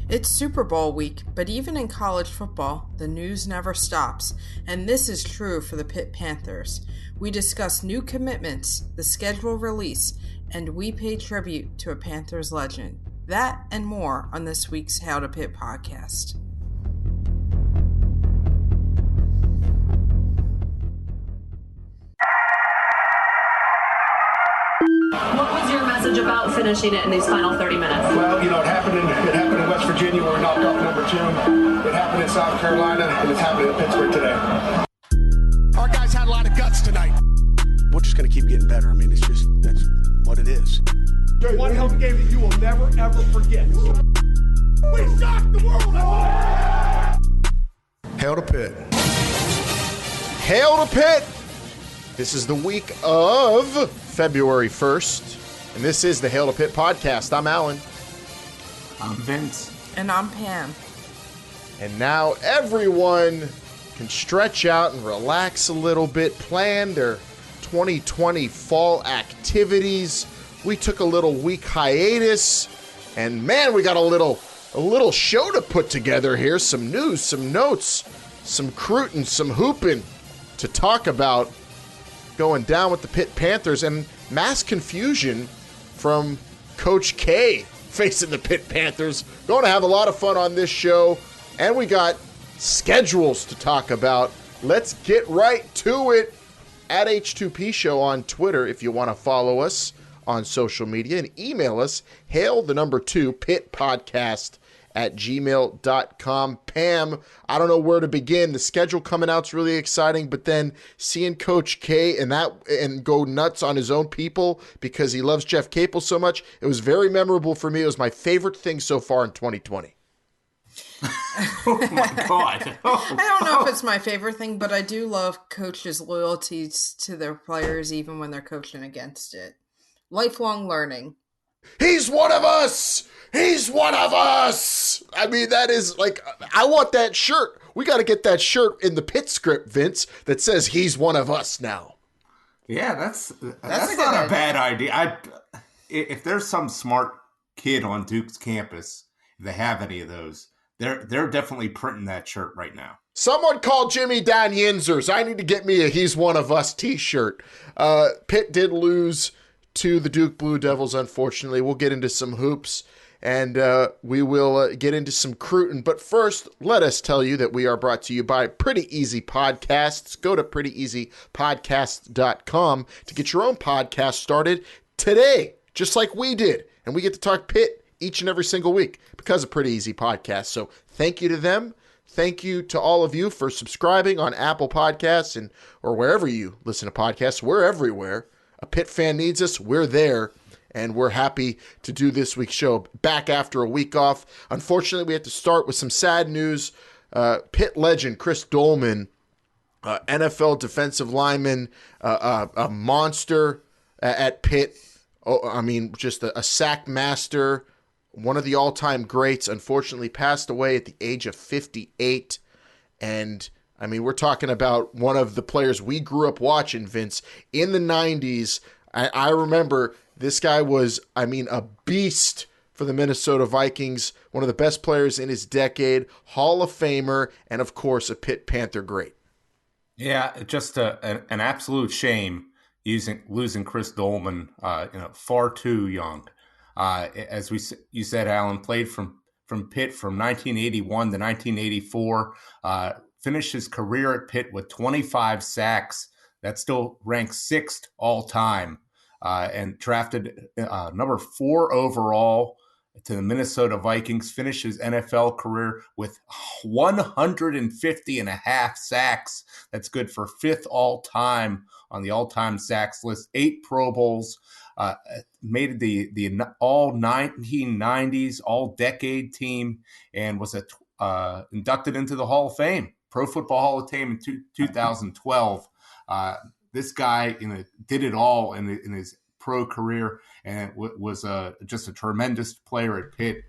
It's Super Bowl week, but even in college football, the news never stops, and this is true for the Pitt Panthers. We discuss new commitments, the schedule release, and we pay tribute to a Panthers legend. That and more on this week's Hail to Pitt podcast. What was your message about finishing it in these final 30 minutes? Well, it happened in West Virginia where we knocked off number 2. It happened in South Carolina, and it's happening in Pittsburgh today. Our guys had a lot of guts tonight. We're just going to keep getting better. I mean, that's what it is. One hell of a game that you will never, ever forget. We shocked the world! Hail to Pitt. Hail to Pitt! This is the week of February 1st, and this is the Hail to Pitt podcast. I'm Alan. I'm Vince. And I'm Pam. And now everyone can stretch out and relax a little bit, plan their 2020 fall activities. We took a little week hiatus, and man, we got a little show to put together here. Some news, some notes, some cruitin', some hoopin' to talk about going down with the Pitt Panthers, and mass confusion from Coach K facing the Pitt Panthers. Going to have a lot of fun on this show, and we got schedules to talk about. Let's get right to it. At H2P Show on Twitter if you want to follow us on social media, and email us, hail2pittpodcast@gmail.com. Pam, I don't know where to begin. The schedule coming out's really exciting, but then seeing Coach K and go nuts on his own people because he loves Jeff Capel so much, it was very memorable for me. It was my favorite thing so far in 2020. Oh my God. I don't know if it's my favorite thing, but I do love coaches' loyalties to their players even when they're coaching against it. Lifelong learning. He's one of us! He's one of us! I mean, that is like, I want that shirt. We got to get that shirt in the Pitt script, Vince, that says he's one of us now. Yeah, that's not a bad idea. If there's some smart kid on Duke's campus, if they have any of those, they're definitely printing that shirt right now. Someone call Jimmy Don Yinzers. I need to get me a He's One of Us t-shirt. Pitt did lose to the Duke Blue Devils, unfortunately. We'll get into some hoops, and we will get into some cruitin'. But first, let us tell you that we are brought to you by Pretty Easy Podcasts. Go to prettyeasypodcast.com to get your own podcast started today, just like we did. And we get to talk Pitt each and every single week because of Pretty Easy Podcasts. So thank you to them. Thank you to all of you for subscribing on Apple Podcasts or wherever you listen to podcasts. We're everywhere. A Pitt fan needs us. We're there. And we're happy to do this week's show. Back after a week off. Unfortunately, we had to start with some sad news. Pitt legend Chris Doleman, NFL defensive lineman, a monster at Pitt. Oh, I mean, just a sack master. One of the all-time greats, unfortunately passed away at the age of 58. And, I mean, we're talking about one of the players we grew up watching, Vince, in the 90s. I remember this guy was, a beast for the Minnesota Vikings, one of the best players in his decade, Hall of Famer, and, of course, a Pitt Panther great. Yeah, just an absolute shame losing Chris Doleman, far too young. As you said, Alan, played from Pitt from 1981 to 1984, finished his career at Pitt with 25 sacks. That still ranks 6th all time, and drafted number 4 overall to the Minnesota Vikings, finished his NFL career with 150 and a half sacks. That's good for 5th all time on the all-time sacks list, 8 Pro Bowls. Made the all 1990s, all decade team, and was inducted into the Hall of Fame, Pro Football Hall of Fame in 2012. This guy did it all in his pro career, and was just a tremendous player at Pitt.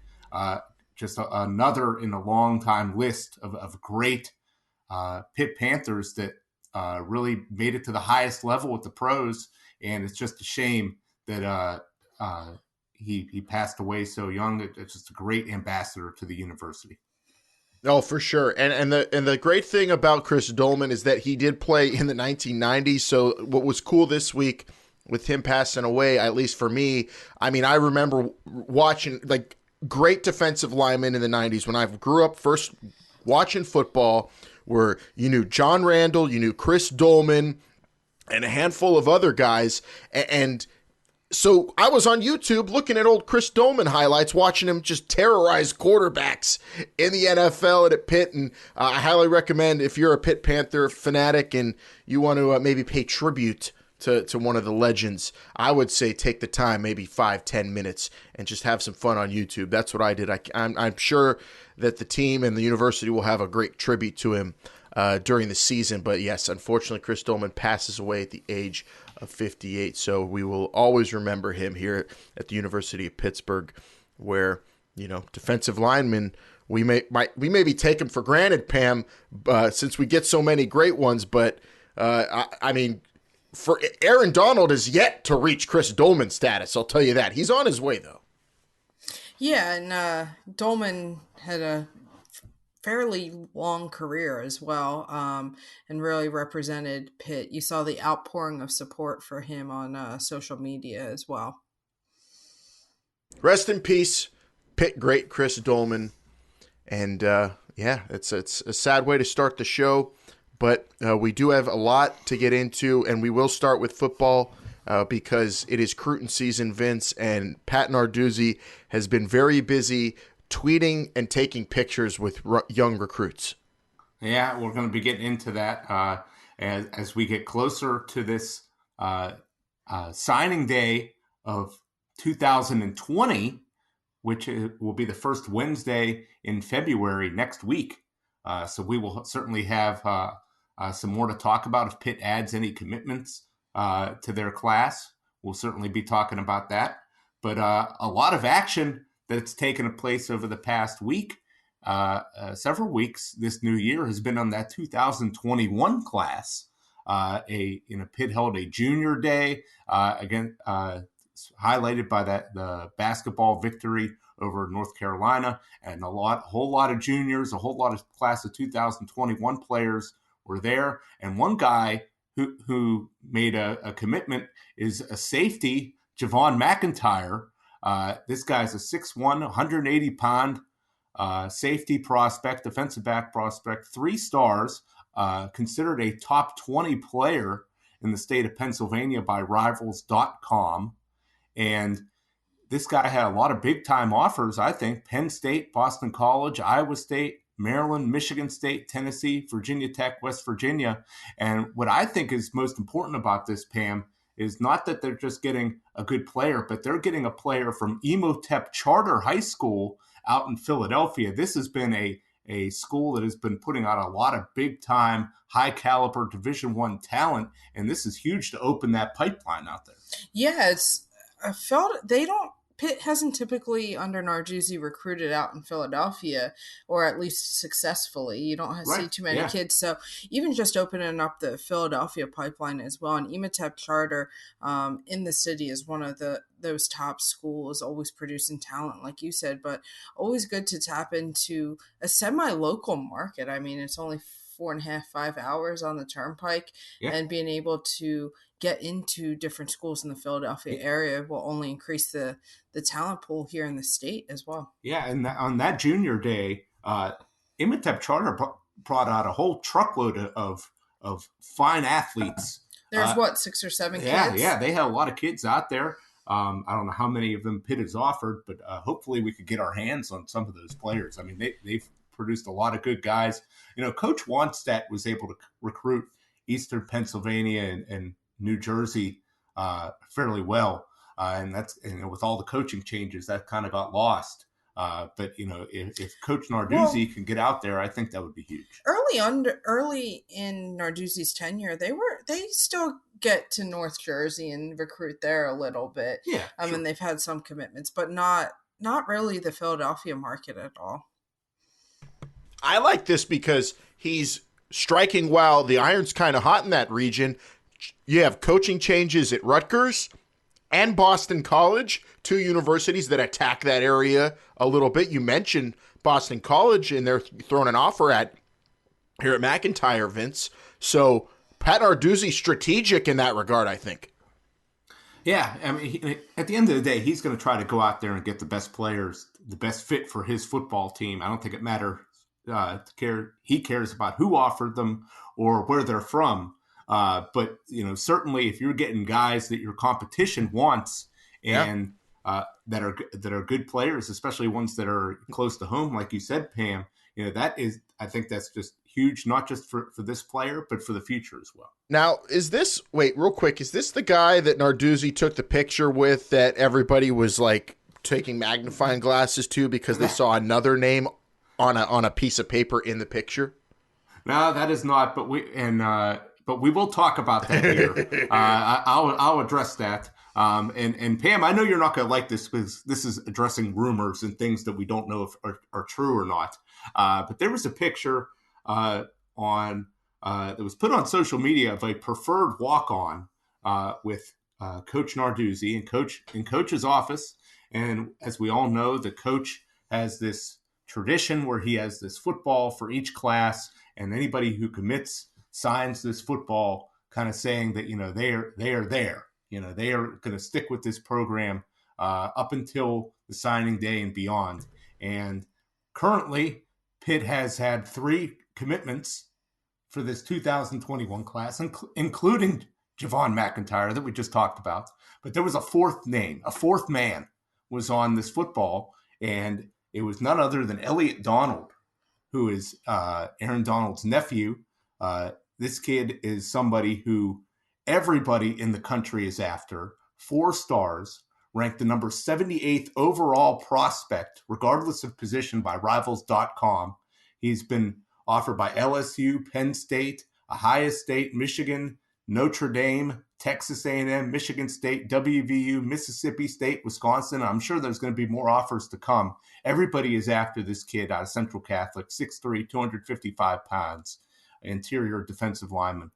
Just another in a long time list of great Pitt Panthers that really made it to the highest level with the pros, and it's just a shame that he passed away so young. It's just a great ambassador to the university. Oh, for sure. And the great thing about Chris Doleman is that he did play in the 1990s. So what was cool this week with him passing away, at least for me, I mean, I remember watching like great defensive linemen in the 90s when I grew up first watching football, where you knew John Randall, you knew Chris Doleman, and a handful of other guys. And so I was on YouTube looking at old Chris Doleman highlights, watching him just terrorize quarterbacks in the NFL and at Pitt. And I highly recommend, if you're a Pitt Panther fanatic and you want to maybe pay tribute to one of the legends, I would say take the time, maybe 5-10 minutes, and just have some fun on YouTube. That's what I did. I'm sure that the team and the university will have a great tribute to him during the season. But yes, unfortunately, Chris Doleman passes away at the age of 58. So we will always remember him here at the University of Pittsburgh, where, you know, defensive linemen, we maybe take them for granted, Pam, since we get so many great ones. But I mean, for Aaron Donald is yet to reach Chris Doleman status. I'll tell you that. He's on his way, though. Yeah, and Doleman had a fairly long career as well, and really represented Pitt. You saw the outpouring of support for him on social media as well. Rest in peace, Pitt great Chris Doleman. And yeah, it's a sad way to start the show, but we do have a lot to get into, and we will start with football because it is Cruton season, Vince, and Pat Narduzzi has been very busy tweeting and taking pictures with young recruits. Yeah, we're going to be getting into that as we get closer to this signing day of 2020, which will be the first Wednesday in February next week. So we will certainly have some more to talk about if Pitt adds any commitments to their class. We'll certainly be talking about that. But a lot of action that's taken place over the past week, several weeks this new year, has been on that 2021 class. Pitt held a junior day, highlighted by the basketball victory over North Carolina, and a whole lot of juniors, a whole lot of class of 2021 players were there. And one guy who made a commitment is a safety, Javon McIntyre. This guy's a 6'1", 180-pound safety prospect, defensive back prospect, 3 stars, considered a top 20 player in the state of Pennsylvania by Rivals.com. And this guy had a lot of big-time offers, I think. Penn State, Boston College, Iowa State, Maryland, Michigan State, Tennessee, Virginia Tech, West Virginia. And what I think is most important about this, Pam, is not that they're just getting a good player, but they're getting a player from Emotep Charter High School out in Philadelphia. This has been a school that has been putting out a lot of big-time, high-caliber Division I talent, and this is huge to open that pipeline out there. Yeah, Pitt hasn't typically under Narduzzi recruited out in Philadelphia, or at least successfully. You don't see too many kids. So even just opening up the Philadelphia pipeline as well, and Emotep Charter in the city is one of those top schools, always producing talent, like you said, but always good to tap into a semi-local market. I mean, it's only 4.5 hours on the turnpike, and being able to get into different schools in the Philadelphia area will only increase the talent pool here in the state as well. Yeah, and on that junior day, Emotep Charter brought out a whole truckload of fine athletes. There's 6 or 7 kids? Yeah, they had a lot of kids out there. I don't know how many of them Pitt has offered, but hopefully we could get our hands on some of those players. I mean, they've produced a lot of good guys. You know, Coach Wanstedt was able to recruit Eastern Pennsylvania and New Jersey fairly well, and that's with all the coaching changes that kind of got lost. But you know, if Coach Narduzzi can get out there, I think that would be huge. Early in Narduzzi's tenure, they still get to North Jersey and recruit there a little bit. Yeah, sure. And they've had some commitments, but not really the Philadelphia market at all. I like this because he's striking while the iron's kind of hot in that region. You have coaching changes at Rutgers, and Boston College, two universities that attack that area a little bit. You mentioned Boston College, and they're throwing an offer at here at McIntyre, Vince. So Pat Narduzzi strategic in that regard, I think. Yeah, I mean, at the end of the day, he's going to try to go out there and get the best players, the best fit for his football team. I don't think it matters. He cares about who offered them or where they're from. But certainly, if you're getting guys that your competition wants and that are good players, especially ones that are close to home, like you said, Pam, I think that's just huge, not just for this player, but for the future as well. Now, real quick, is this the guy that Narduzzi took the picture with that everybody was like taking magnifying glasses to because they saw another name on a piece of paper in the picture? No, that is not, but we will talk about that here. I'll address that. And Pam, I know you're not going to like this because this is addressing rumors and things that we don't know if are true or not. But there was a picture that was put on social media of a preferred walk-on with Coach Narduzzi in Coach's office. And as we all know, the coach has this tradition where he has this football for each class, and anybody who commits signs this football, kind of saying that they are there. They are going to stick with this program up until the signing day and beyond. And currently, Pitt has had 3 commitments for this 2021 class, including Javon McIntyre that we just talked about. But there was a fourth man was on this football, and it was none other than Elliot Donald, who is Aaron Donald's nephew. This kid is somebody who everybody in the country is after. 4 stars, ranked the number 78th overall prospect, regardless of position, by Rivals.com. He's been offered by LSU, Penn State, Ohio State, Michigan, Notre Dame, Texas A&M, Michigan State, WVU, Mississippi State, Wisconsin. I'm sure there's going to be more offers to come. Everybody is after this kid out of Central Catholic, 6'3", 255 pounds, interior defensive lineman.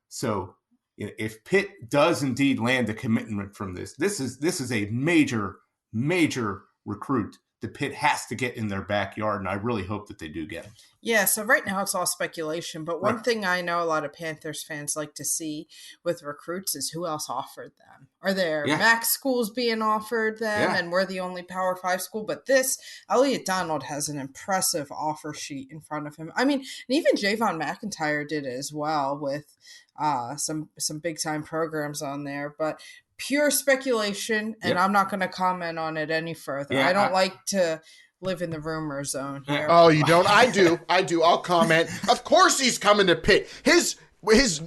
So if Pitt does indeed land a commitment from this is a major, major recruit that Pitt has to get in their backyard, and I really hope that they do get him. Yeah, so right now it's all speculation, but one thing I know a lot of Panthers fans like to see with recruits is who else offered them. Are there MAC schools being offered them, and we're the only Power 5 school? But Elliot Donald has an impressive offer sheet in front of him. I mean, and even Javon McIntyre did it as well with some big-time programs on there, but pure speculation, and I'm not going to comment on it any further. I don't like to live in the rumor zone here. Oh, you don't? I do. I'll comment. Of course he's coming to Pitt. His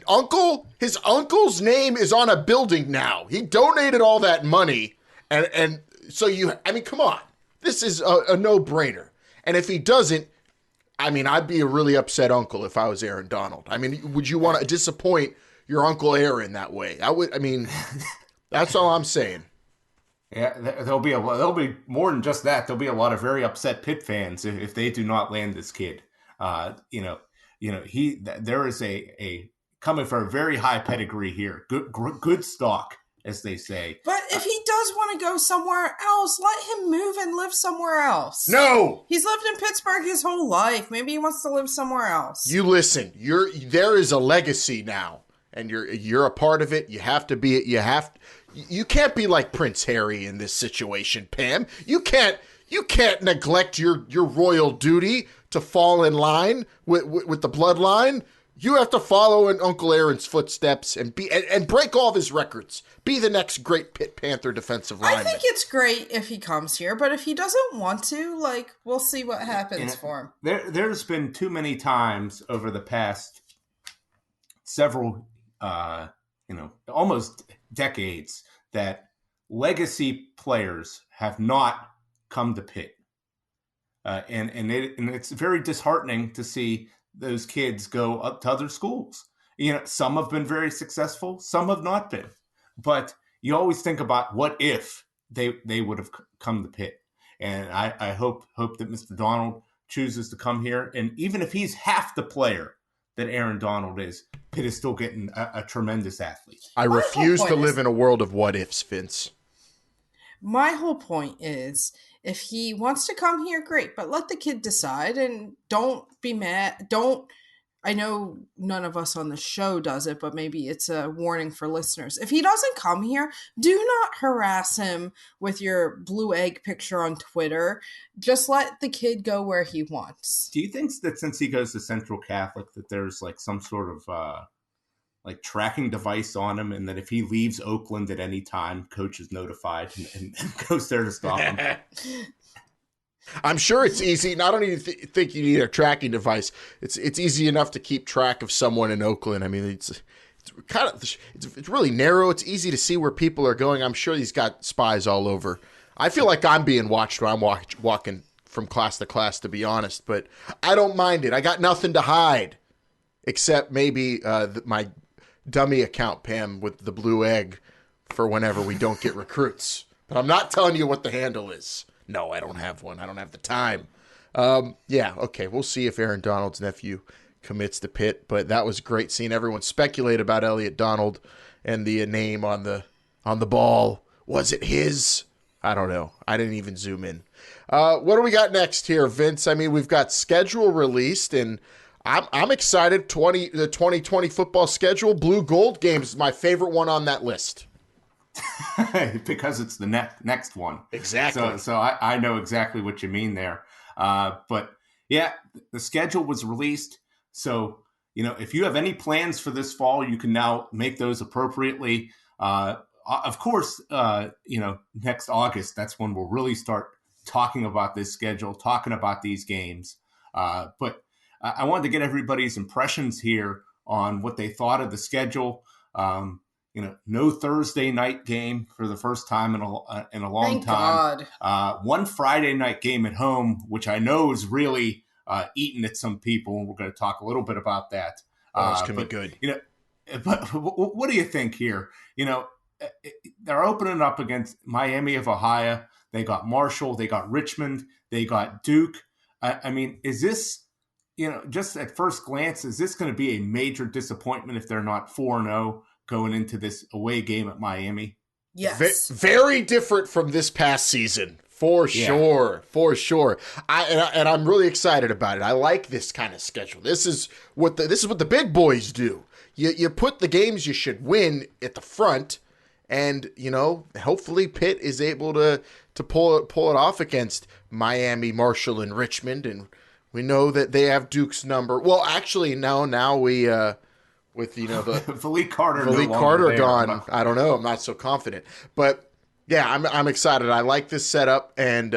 uncle's name is on a building now. He donated all that money, and so come on. This is a no-brainer. And if he doesn't, I'd be a really upset uncle if I was Aaron Donald. Would you want to disappoint your Uncle Aaron that way? That's all I'm saying. Yeah, there'll be more than just that. There'll be a lot of very upset Pitt fans if they do not land this kid. There is a coming for a very high pedigree here. Good stock, as they say. But if he does want to go somewhere else, let him move and live somewhere else. No, he's lived in Pittsburgh his whole life. Maybe he wants to live somewhere else. You listen. There is a legacy now, and you're a part of it. You have to be. You can't be like Prince Harry in this situation, Pam. You can't neglect your royal duty to fall in line with the bloodline. You have to follow in Uncle Aaron's footsteps and break all of his records. Be the next great Pitt Panther defensive lineman. I think it's great if he comes here, but if he doesn't want to, we'll see what happens for him. There's been too many times over the past several, almost decades, that legacy players have not come to Pitt. And it's very disheartening to see those kids go up to other schools. Some have been very successful, some have not been. But you always think about what if they would have come to Pitt. And I hope that Mr. Donald chooses to come here. And even if he's half the player that Aaron Donald is, Pitt is still getting a tremendous athlete. I refuse to live in a world of what ifs, Vince. My whole point is, if he wants to come here, great, but let the kid decide and don't be mad. I know none of us on the show does it, but maybe it's a warning for listeners. If he doesn't come here, do not harass him with your blue egg picture on Twitter. Just let the kid go where he wants. Do you think that since he goes to Central Catholic that there's like some sort of like tracking device on him, and that if he leaves Oakland at any time, coach is notified and goes there to stop him? I'm sure it's easy. And I don't even think you need a tracking device. It's easy enough to keep track of someone in Oakland. I mean, it's kind of it's really narrow. It's easy to see where people are going. I'm sure he's got spies all over. I feel like I'm being watched when I'm walking from class to class, to be honest. But I don't mind it. I got nothing to hide, except maybe my dummy account, Pam, with the blue egg for whenever we don't get recruits. But I'm not telling you what the handle is. No, I don't have one. I don't have the time. Yeah, okay. We'll see if Aaron Donald's nephew commits to Pitt. But that was great seeing everyone speculate about Elliot Donald and the name on the ball. Was it his? I don't know. I didn't even zoom in. What do we got next here, Vince? I mean, we've got schedule released, and I'm excited. The 2020 football schedule. Blue Gold games is my favorite one on that list. Because it's the next one. Exactly. So I know exactly what you mean there. But yeah, the schedule was released. So, if you have any plans for this fall, you can now make those appropriately. Of course, next August, that's when we'll really start talking about this schedule, talking about these games. But I wanted to get everybody's impressions here on what they thought of the schedule. No Thursday night game for the first time in a long Thank time. God. One Friday night game at home, which I know is really eating at some people, and we're going to talk a little bit about that. It's going to be good. But what do you think here? They're opening up against Miami of Ohio. They got Marshall. They got Richmond. They got Duke. I mean, is this, just at first glance, is this going to be a major disappointment if they're not 4-0? Going into this away game at Miami? Yes. Very different from this past season, for sure. I'm really excited about it. I like this kind of schedule. This is what the big boys do. You put the games you should win at the front, and hopefully Pitt is able to pull it off against Miami, Marshall, and Richmond, and we know that they have Duke's number. Well, actually, now we. With the Philippe Carter gone, I don't know. I'm not so confident, but yeah, I'm excited. I like this setup, and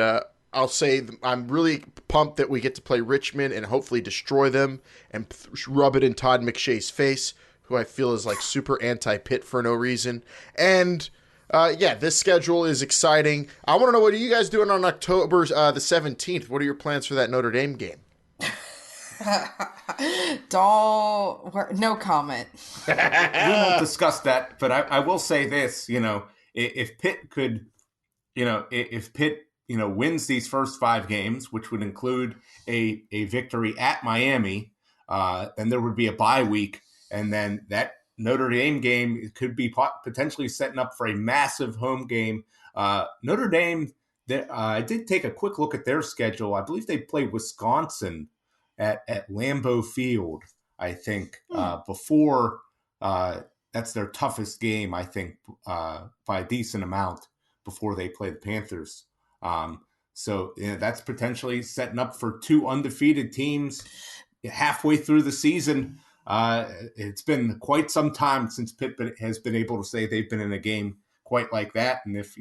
I'll say I'm really pumped that we get to play Richmond and hopefully destroy them and rub it in Todd McShay's face, who I feel is like super anti-Pitt for no reason. And this schedule is exciting. I want to know, what are you guys doing on October the 17th? What are your plans for that Notre Dame game? No comment. We won't discuss that, but I will say this, if Pitt could, if Pitt, wins these first 5 games, which would include a victory at Miami, then there would be a bye week. And then that Notre Dame game could be potentially setting up for a massive home game. Notre Dame, I did take a quick look at their schedule. I believe they play Wisconsin at Lambeau Field, I think, before that's their toughest game, I think, by a decent amount before they play the Panthers. So that's potentially setting up for 2 undefeated teams halfway through the season. It's been quite some time since Pitt has been able to say they've been in a game quite like that. And if,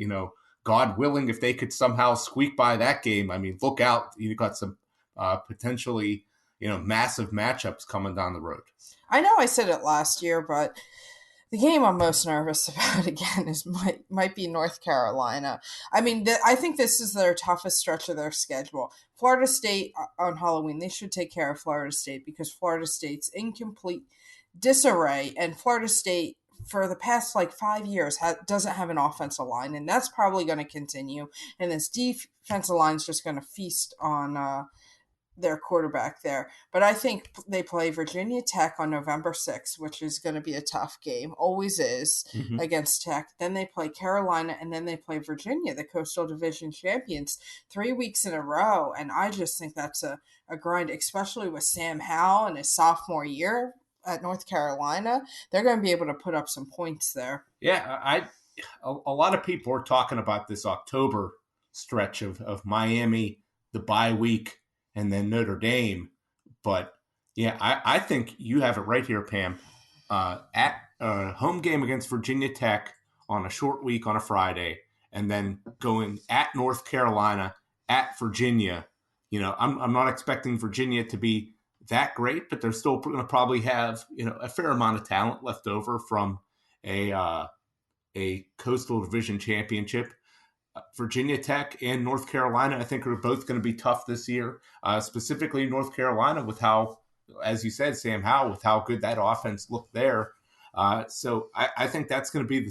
God willing, if they could somehow squeak by that game, I mean, look out. You've got some potentially, massive matchups coming down the road. I know I said it last year, but the game I'm most nervous about again might be North Carolina. I mean, I think this is their toughest stretch of their schedule. Florida State on Halloween, they should take care of Florida State because Florida State's in complete disarray, and Florida State for the past 5 years doesn't have an offensive line, and that's probably going to continue. And this defensive line is just going to feast on their quarterback there. But I think they play Virginia Tech on November 6th, which is going to be a tough game. Always is against Tech. Then they play Carolina, and then they play Virginia, the Coastal Division champions, 3 weeks in a row. And I just think that's a grind, especially with Sam Howell in his sophomore year at North Carolina. They're going to be able to put up some points there. Yeah, a lot of people are talking about this October stretch of Miami, the bye week, and then Notre Dame. But yeah, I think you have it right here, Pam. At a home game against Virginia Tech on a short week on a Friday, and then going at North Carolina, at Virginia. I'm not expecting Virginia to be that great, but they're still going to probably have a fair amount of talent left over from a Coastal Division championship. Virginia Tech and North Carolina, I think, are both going to be tough this year, specifically North Carolina with how, as you said, Sam Howell, with how good that offense looked there. So I think that's going to be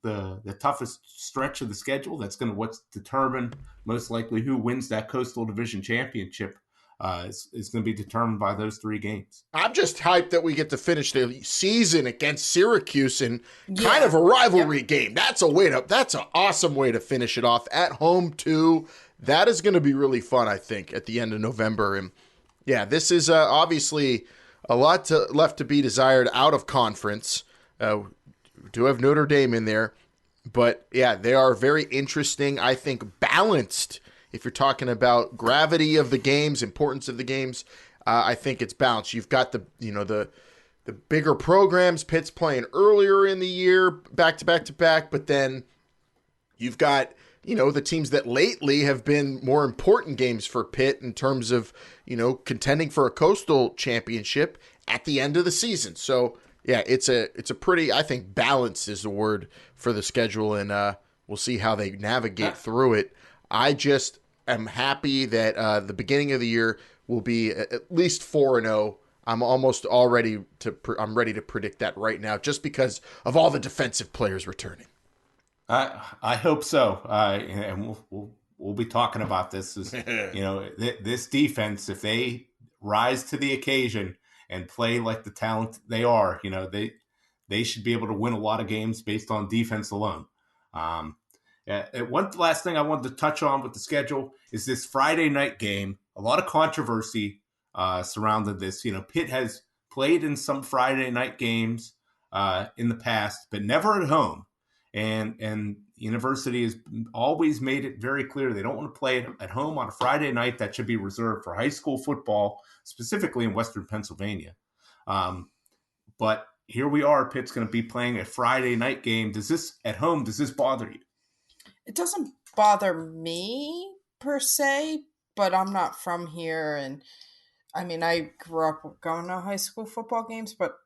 the toughest stretch of the schedule. That's going to what's determine most likely who wins that Coastal Division championship. Is going to be determined by those 3 games. I'm just hyped that we get to finish the season against Syracuse in kind of a rivalry game. That's an awesome way to finish it off at home too. That is going to be really fun, I think, at the end of November. And yeah, this is obviously a lot left to be desired out of conference. Do have Notre Dame in there, but yeah, they are very interesting. I think balanced. If you're talking about gravity of the games, importance of the games, I think it's balanced. You've got the bigger programs. Pitt's playing earlier in the year, back to back, but then you've got the teams that lately have been more important games for Pitt in terms of contending for a Coastal championship at the end of the season. So yeah, it's a pretty, I think, balanced is the word for the schedule, and we'll see how they navigate through it. I just am happy that the beginning of the year will be at least 4-0. I'm almost all ready I'm ready to predict that right now, just because of all the defensive players returning. I hope so, and we'll be talking about this. This defense, if they rise to the occasion and play like the talent they are, they should be able to win a lot of games based on defense alone. One last thing I wanted to touch on with the schedule is this Friday night game. A lot of controversy surrounded this. Pitt has played in some Friday night games in the past, but never at home. And University has always made it very clear they don't want to play it at home on a Friday night. That should be reserved for high school football, specifically in Western Pennsylvania. But here we are. Pitt's going to be playing a Friday night game. Does this bother you? It doesn't bother me per se, but I'm not from here. And I mean, I grew up going to high school football games, but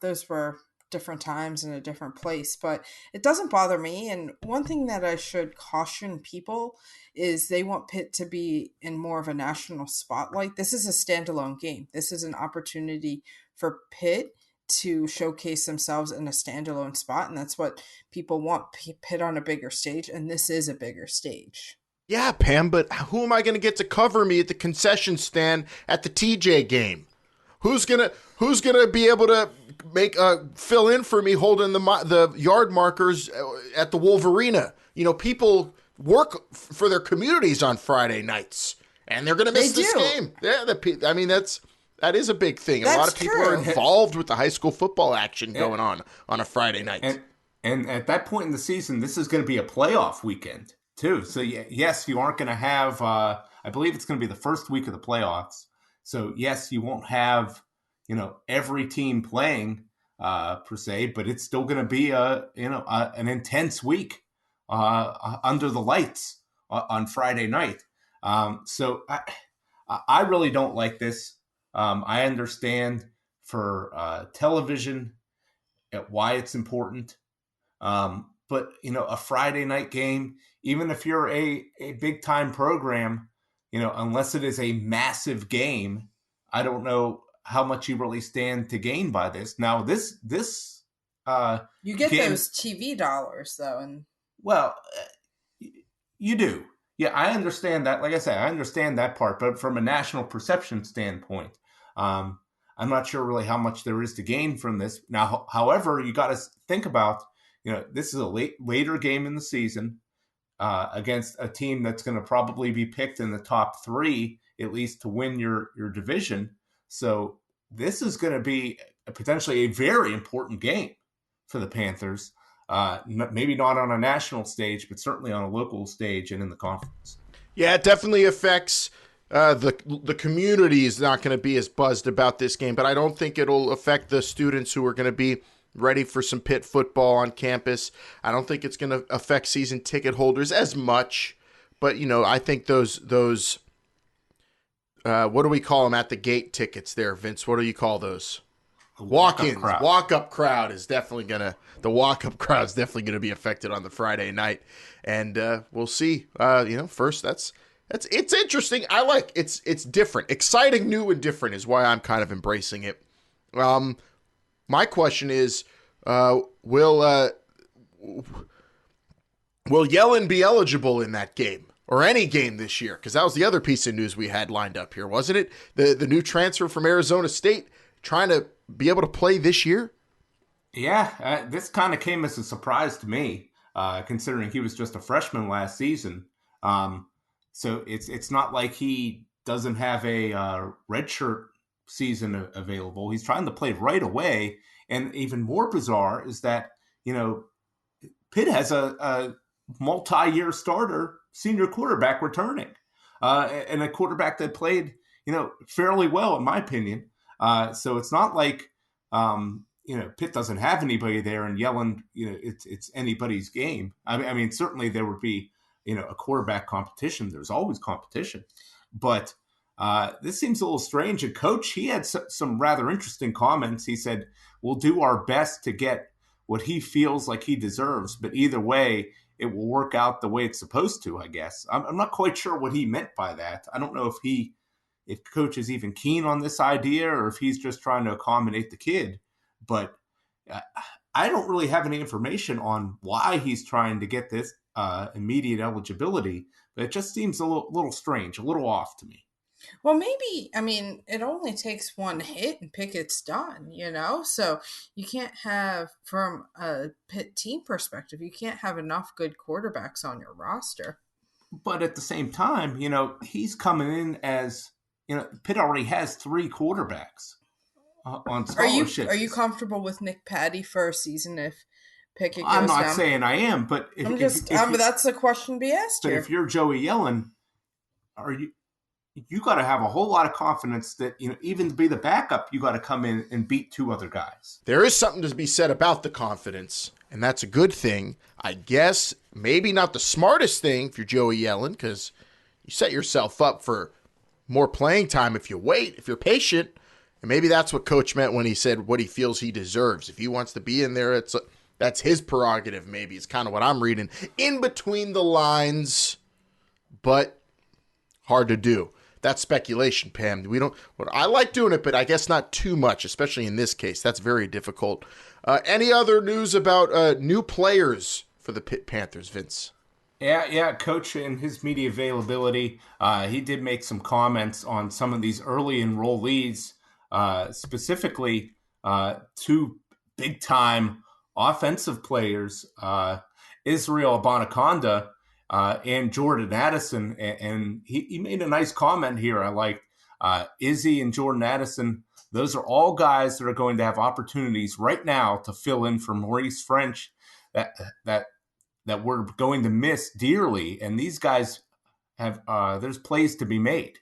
those were different times in a different place, but it doesn't bother me. And one thing that I should caution people is they want Pitt to be in more of a national spotlight. This is a standalone game. This is an opportunity for Pitt to showcase themselves in a standalone spot, and that's what people want, Pitt on a bigger stage, and this is a bigger stage. Yeah, Pam, but who am I going to get to cover me at the concession stand at the TJ game? Who's gonna be able to make fill in for me holding the yard markers at the Wolverina? People work for their communities on Friday nights, and they're going to miss this game. Yeah, that is a big thing. A lot of people are involved with the high school football action going on a Friday night. And at that point in the season, this is going to be a playoff weekend too. So yes, you aren't going to have. I believe it's going to be the first week of the playoffs. So yes, you won't have every team playing per se, but it's still going to be an intense week under the lights on Friday night. So I really don't like this. I understand for television why it's important. But a Friday night game, even if you're a big time program, unless it is a massive game, I don't know how much you really stand to gain by this. Now, this you get those TV dollars though, and well, you do. Yeah, I understand that. Like I said, I understand that part, but from a national perception standpoint, I'm not sure really how much there is to gain from this. Now, however, you got to think about, this is a later game in the season against a team that's going to probably be picked in the top 3, at least, to win your division. So this is going to be potentially a very important game for the Panthers. Maybe not on a national stage, but certainly on a local stage and in the conference. Yeah, it definitely affects the community is not going to be as buzzed about this game, but I don't think it'll affect the students who are going to be ready for some Pitt football on campus. I don't think it's going to affect season ticket holders as much, but I think those what do we call them at the gate tickets there, Vince? What do you call those? Walk-ins. Walk-up crowd is definitely going to be affected on the Friday night. And we'll see. First, it's interesting. I like it's different. Exciting, new, and different is why I'm kind of embracing it. My question is, will Yellen be eligible in that game or any game this year? Because that was the other piece of news we had lined up here, wasn't it? The new transfer from Arizona State trying to be able to play this year? Yeah, this kind of came as a surprise to me, considering he was just a freshman last season. So it's not like he doesn't have a redshirt season available. He's trying to play right away. And even more bizarre is that, Pitt has a multi-year starter senior quarterback returning, and a quarterback that played, fairly well, in my opinion. So it's not like, Pitt doesn't have anybody there, and Yellen, it's anybody's game. I mean, certainly there would be, a quarterback competition. There's always competition, but this seems a little strange. And Coach, he had some rather interesting comments. He said, "We'll do our best to get what he feels like he deserves, but either way, it will work out the way it's supposed to." I guess I'm not quite sure what he meant by that. I don't know if Coach is even keen on this idea or if he's just trying to accommodate the kid. But I don't really have any information on why he's trying to get this immediate eligibility, but it just seems a little strange, a little off to me. Well, maybe, it only takes one hit and Pickett's done, So you can't have, from a Pitt team perspective, you can't have enough good quarterbacks on your roster. But at the same time, he's coming in as, Pitt already has 3 quarterbacks on scholarships. Are you comfortable with Nick Patty for a season if Pickett goes I'm not down? saying I am, but that's the question to be asked here. If you're Joey Yellen, you got to have a whole lot of confidence that, even to be the backup, you got to come in and beat 2 other guys. There is something to be said about the confidence, and that's a good thing. I guess maybe not the smartest thing if you're Joey Yellen, because you set yourself up for more playing time if you wait, if you're patient. And maybe that's what Coach meant when he said what he feels he deserves. If he wants to be in there, that's his prerogative, maybe. It's kind of what I'm reading in between the lines, but hard to do. That's speculation, Pam. I like doing it, but I guess not too much, especially in this case. That's very difficult. Any other news about new players for the Pitt Panthers, Vince? Yeah, Coach, in his media availability, he did make some comments on some of these early enrollees, specifically 2 big-time offensive players, Israel Abonaconda and Jordan Addison. And he made a nice comment here. I liked Izzy and Jordan Addison. Those are all guys that are going to have opportunities right now to fill in for Maurice French that we're going to miss dearly. And these guys have there's plays to be made.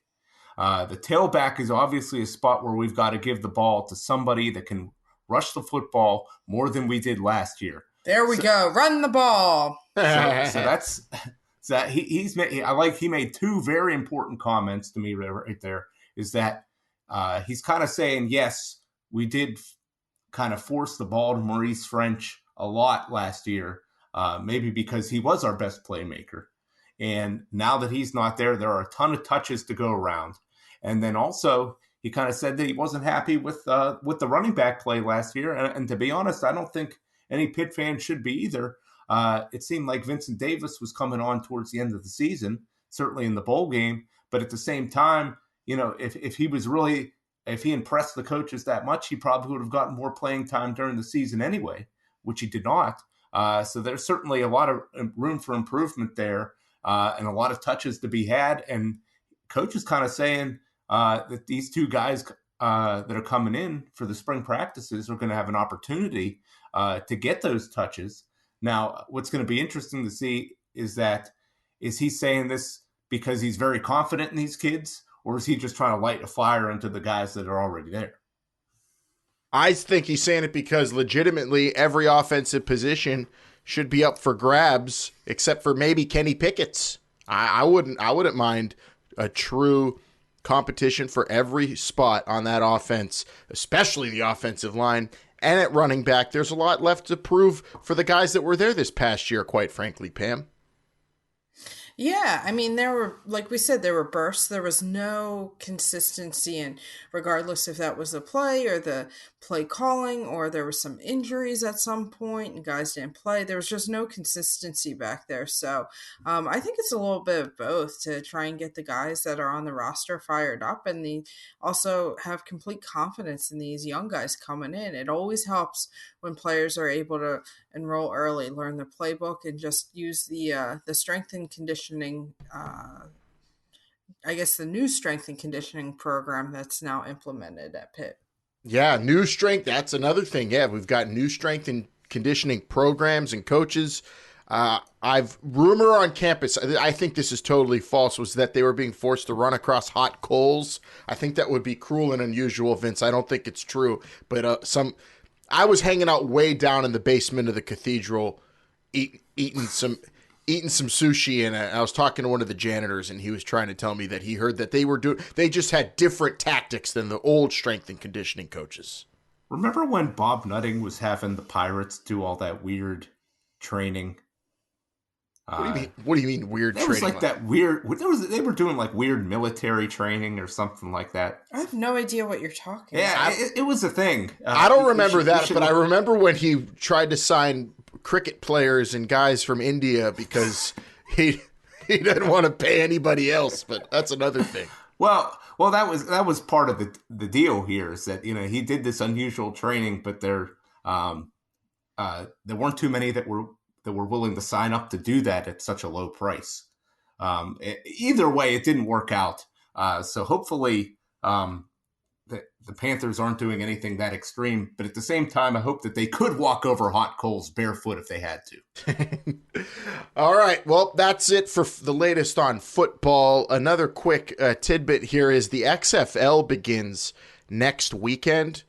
The tailback is obviously a spot where we've got to give the ball to somebody that can rush the football more than we did last year. There we go. Run the ball. So that's that. He made 2 very important comments to me right there. Is that he's kind of saying, yes, we did kind of force the ball to Maurice French a lot last year, maybe because he was our best playmaker. And now that he's not there, there are a ton of touches to go around. And then also, he kind of said that he wasn't happy with the running back play last year. And to be honest, I don't think any Pitt fan should be either. It seemed like Vincent Davis was coming on towards the end of the season. certainly in the bowl game. But at the same time, if he impressed the coaches that much, he probably would have gotten more playing time during the season anyway, which he did not. So there's certainly a lot of room for improvement there, and a lot of touches to be had. And coach is kind of saying that these two guys that are coming in for the spring practices are going to have an opportunity to get those touches. Now, what's going to be interesting to see is he saying this because he's very confident in these kids, or is he just trying to light a fire into the guys that are already there? I think he's saying it because legitimately every offensive position should be up for grabs, except for maybe Kenny Pickett's. I wouldn't mind a true competition for every spot on that offense, especially the offensive line. And at running back, there's a lot left to prove for the guys that were there this past year, quite frankly, Pam. Yeah, I mean, there were, like we said, there were bursts. There was no consistency, and regardless if that was the play or the play calling, or there were some injuries at some point and guys didn't play, there was just no consistency back there. So I think it's a little bit of both to try and get the guys that are on the roster fired up, and also have complete confidence in these young guys coming in. It always helps when players are able to enroll early, learn the playbook, and just use the strength and conditioning, I guess the new strength and conditioning program that's now implemented at Pitt. Yeah, new strength, that's another thing. Yeah, we've got new strength and conditioning programs and coaches. Rumor on campus, I think this is totally false, was that they were being forced to run across hot coals. I think that would be cruel and unusual, Vince. I don't think it's true. But I was hanging out way down in the basement of the cathedral, eating some sushi, and I was talking to one of the janitors, and he was trying to tell me that he heard that they just had different tactics than the old strength and conditioning coaches. Remember when Bob Nutting was having the Pirates do all that weird training? What do you mean weird training? It was like that weird. They were doing like weird military training or something like that. I have no idea what you're talking about. Yeah, it was a thing. I don't remember that, but I remember when he tried to sign cricket players and guys from India because he didn't want to pay anybody else. But that's another thing. Well, that was part of the deal here, is that he did this unusual training, but there weren't too many that were willing to sign up to do that at such a low price. Either way, it didn't work out. So hopefully the Panthers aren't doing anything that extreme. But at the same time, I hope that they could walk over hot coals barefoot if they had to. All right. Well, that's it for the latest on football. Another quick tidbit here is the XFL begins next weekend.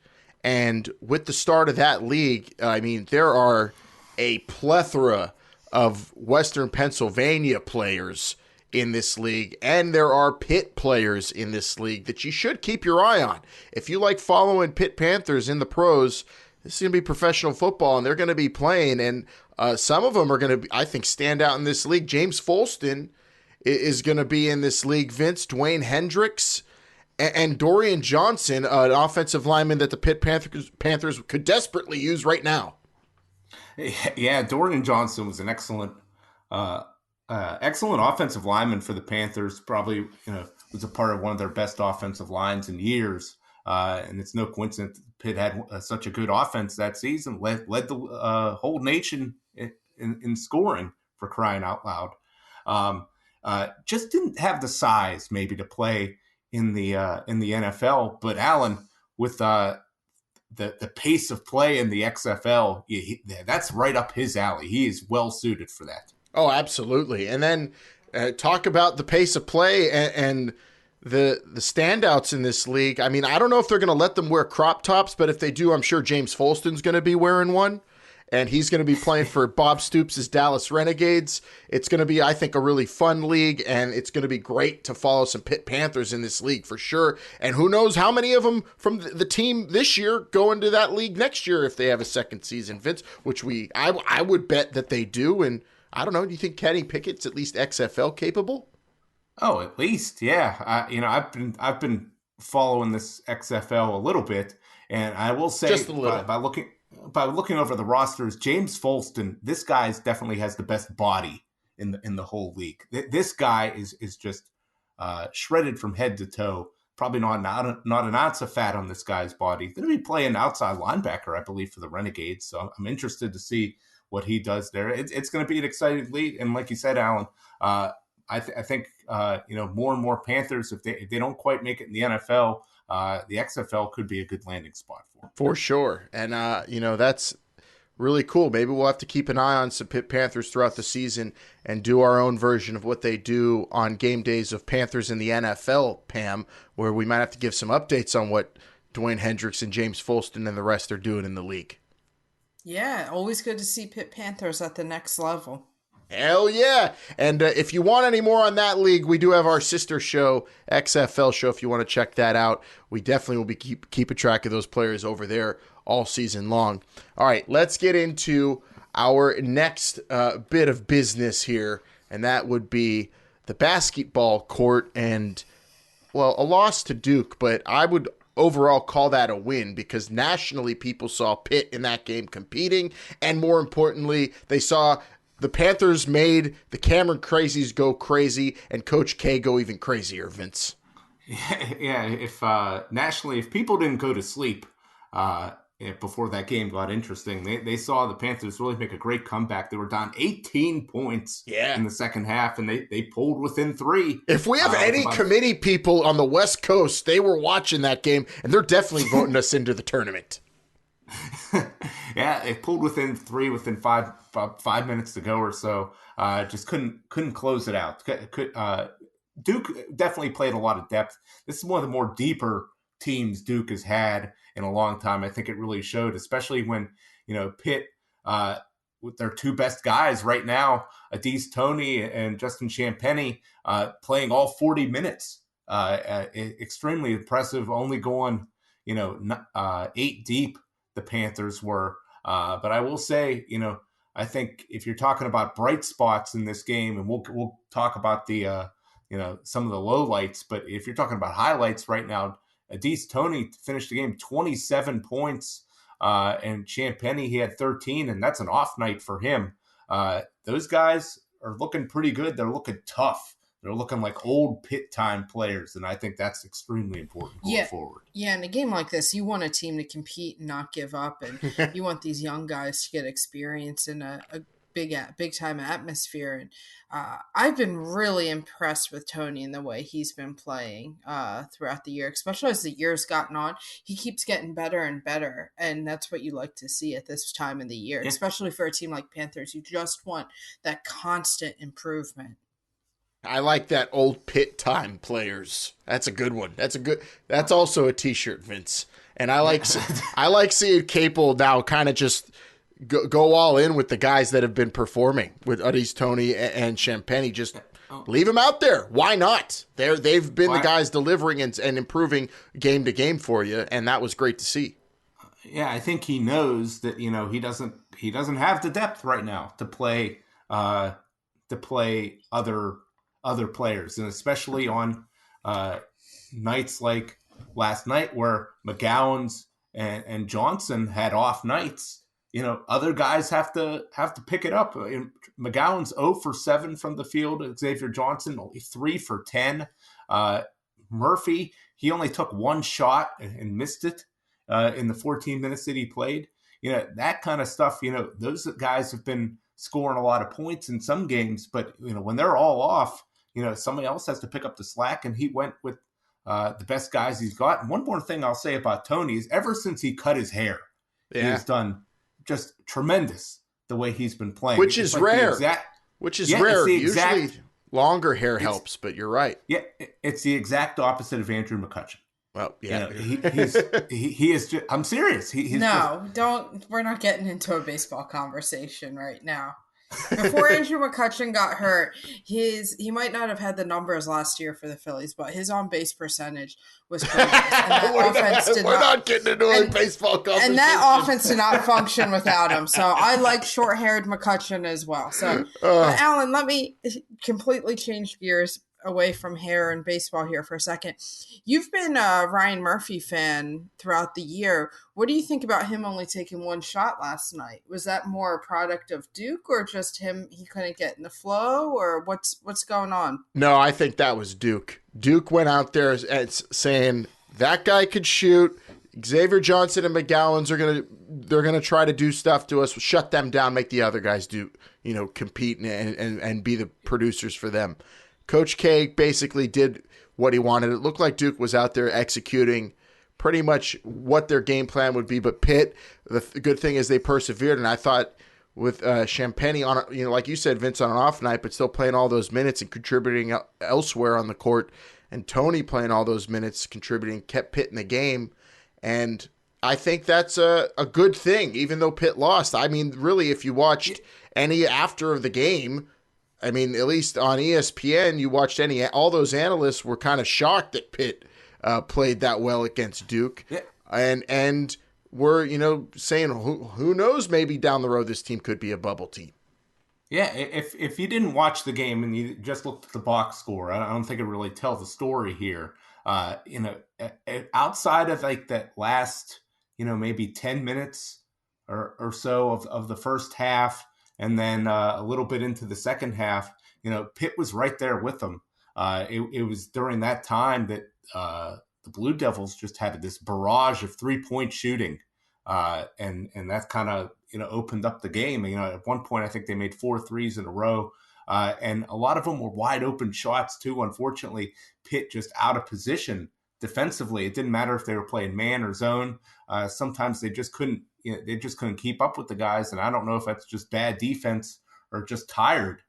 And with the start of that league, I mean, there are a plethora of Western Pennsylvania players in this league, and there are Pitt players in this league that you should keep your eye on. If you like following Pitt Panthers in the pros, this is going to be professional football, and they're going to be playing, and some of them are going to, I think, stand out in this league. James Folston is going to be in this league. Vince, Dwayne Hendricks, and Dorian Johnson, an offensive lineman that the Pitt Panthers could desperately use right now. Yeah, Dorian Johnson was an excellent offensive lineman for the Panthers. Probably, was a part of one of their best offensive lines in years. And it's no coincidence that Pitt had such a good offense that season. Led the whole nation in scoring, for crying out loud. Just didn't have the size maybe to play in the NFL. But Alan, with the pace of play in the XFL, that's right up his alley. He is well suited for that. Oh, absolutely. And then talk about the pace of play and the standouts in this league. I mean, I don't know if they're going to let them wear crop tops, but if they do, I'm sure James Folston's going to be wearing one. And he's going to be playing for Bob Stoops' Dallas Renegades. It's going to be, I think, a really fun league, and it's going to be great to follow some Pitt Panthers in this league for sure. And who knows how many of them from the team this year go into that league next year if they have a second season, Vince, which I would bet that they do. And I don't know, do you think Kenny Pickett's at least XFL capable? Oh, at least, yeah. I've been following this XFL a little bit, and I will say just a little. By looking over the rosters, James Folston, this guy definitely has the best body in the whole league. This guy is just shredded from head to toe. Probably not an ounce of fat on this guy's body. Going to be playing outside linebacker, I believe, for the Renegades. So I'm interested to see what he does there. It's going to be an exciting league. And like you said, Alan, I think more and more Panthers, if they don't quite make it in the NFL, the XFL could be a good landing spot for them. For sure. And, that's really cool. Maybe we'll have to keep an eye on some Pitt Panthers throughout the season and do our own version of what they do on game days of Panthers in the NFL, Pam, where we might have to give some updates on what Dwayne Hendricks and James Folston and the rest are doing in the league. Yeah, always good to see Pitt Panthers at the next level. Hell yeah. And if you want any more on that league, we do have our sister show, XFL show, if you want to check that out. We definitely will be keeping track of those players over there all season long. All right, let's get into our next bit of business here, and that would be the basketball court and, well, a loss to Duke, but I would overall call that a win because nationally people saw Pitt in that game competing, and more importantly, they saw the Panthers made the Cameron crazies go crazy and Coach K go even crazier, Vince. Yeah, if nationally, if people didn't go to sleep before that game got interesting, they saw the Panthers really make a great comeback. They were down 18 points in the second half, and they pulled within 3. If we have any committee people on the West Coast, they were watching that game, and they're definitely voting us into the tournament. Yeah, they pulled within 3 within 5 minutes to go or so. Just couldn't close it out. Duke definitely played a lot of depth. This is one of the more deeper teams Duke has had in a long time. I think it really showed, especially when, Pitt, with their 2 best guys right now, Adese Toney and Justin Champagnie, playing all 40 minutes. Extremely impressive, only going, 8 deep, the Panthers were. But I will say, I think if you're talking about bright spots in this game, and we'll talk about the, some of the lowlights, but if you're talking about highlights right now, Adese Toney finished the game 27 points, and Champagnie, he had 13, and that's an off night for him. Those guys are looking pretty good. They're looking tough. They're looking like old Pitt time players, and I think that's extremely important going forward. Yeah, in a game like this, you want a team to compete and not give up, and you want these young guys to get experience in a big time atmosphere. And I've been really impressed with Toney and the way he's been playing throughout the year, especially as the year's gotten on. He keeps getting better and better, and that's what you like to see at this time of the year, especially for a team like Panthers. You just want that constant improvement. I like that old Pitt time players. That's a good one. That's also a t-shirt, Vince. And I like seeing Capel now kind of just go all in with the guys that have been performing with Adese Toney and Champagnie. Just leave them out there. Why not? They've been the guys delivering and improving game to game for you, and that was great to see. Yeah, I think he knows that he doesn't have the depth right now to play other players, and especially on nights like last night where McGowan's and Johnson had off nights. Other guys have to pick it up. McGowan's 0 for 7 from the field. Xavier Johnson only 3 for 10. Murphy, he only took 1 shot and missed it in the 14 minutes that he played. That kind of stuff. Those guys have been scoring a lot of points in some games, but when they're all off, somebody else has to pick up the slack, and he went with the best guys he's got. And one more thing I'll say about Toney is ever since he cut his hair, he has done just tremendous the way he's been playing. Which is rare. Rare. Usually longer hair helps, but you're right. Yeah, it's the exact opposite of Andrew McCutcheon. Well, yeah. He is just, I'm serious. We're not getting into a baseball conversation right now. Before Andrew McCutcheon got hurt, he might not have had the numbers last year for the Phillies, but his on-base percentage was pretty good. We're not getting into a baseball conversation. And that offense did not function without him. So I like short-haired McCutcheon as well. So, Alan, let me completely change gears. away from hair and baseball here for a second. You've been a Ryan Murphy fan throughout the year. What do you think about him only taking one shot last night? Was that more a product of Duke or just him? He couldn't get in the flow, or what's going on? No, I think that was Duke. Duke went out there saying that guy could shoot. Xavier Johnson and McGowan's they're gonna try to do stuff to us, shut them down, make the other guys do, compete and be the producers for them. Coach K basically did what he wanted. It looked like Duke was out there executing pretty much what their game plan would be. But Pitt, the good thing is they persevered, and I thought with Champagne on, like you said, Vince on an off night, but still playing all those minutes and contributing elsewhere on the court, and Tony playing all those minutes, contributing, kept Pitt in the game. And I think that's a good thing, even though Pitt lost. I mean, really, if you watched any after of the game, I mean, at least on ESPN, you watched all those analysts were kind of shocked that Pitt played that well against Duke. Yeah. And we're, saying, who knows, maybe down the road this team could be a bubble team. Yeah, if you didn't watch the game and you just looked at the box score, I don't think it really tells the story here. Outside of like that last, maybe 10 minutes or so of the first half, and then a little bit into the second half, Pitt was right there with them. It was during that time that the Blue Devils just had this barrage of 3-point shooting, and that kind of opened up the game. At one point I think they made 4 threes in a row. And a lot of them were wide open shots too. Unfortunately, Pitt just out of position defensively. It didn't matter if they were playing man or zone. Sometimes they just couldn't. They just couldn't keep up with the guys. And I don't know if that's just bad defense or just tired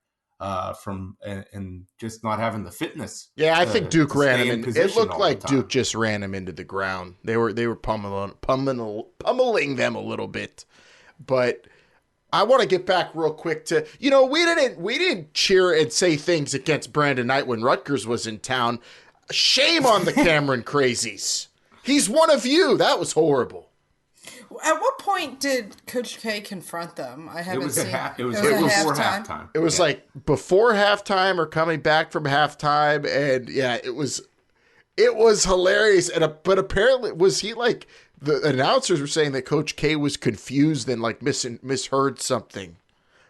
from and just not having the fitness. Yeah, I think Duke ran him in. It looked like Duke just ran him into the ground. They were pummeling them a little bit, but. I want to get back real quick to, we didn't cheer and say things against Brandon Knight when Rutgers was in town. Shame on the Cameron crazies. He's one of you. That was horrible. At what point did Coach K confront them? I haven't seen. It was before halftime. It was like before halftime or coming back from halftime, and yeah, it was hilarious. But apparently, was he like? The announcers were saying that Coach K was confused and like misheard something.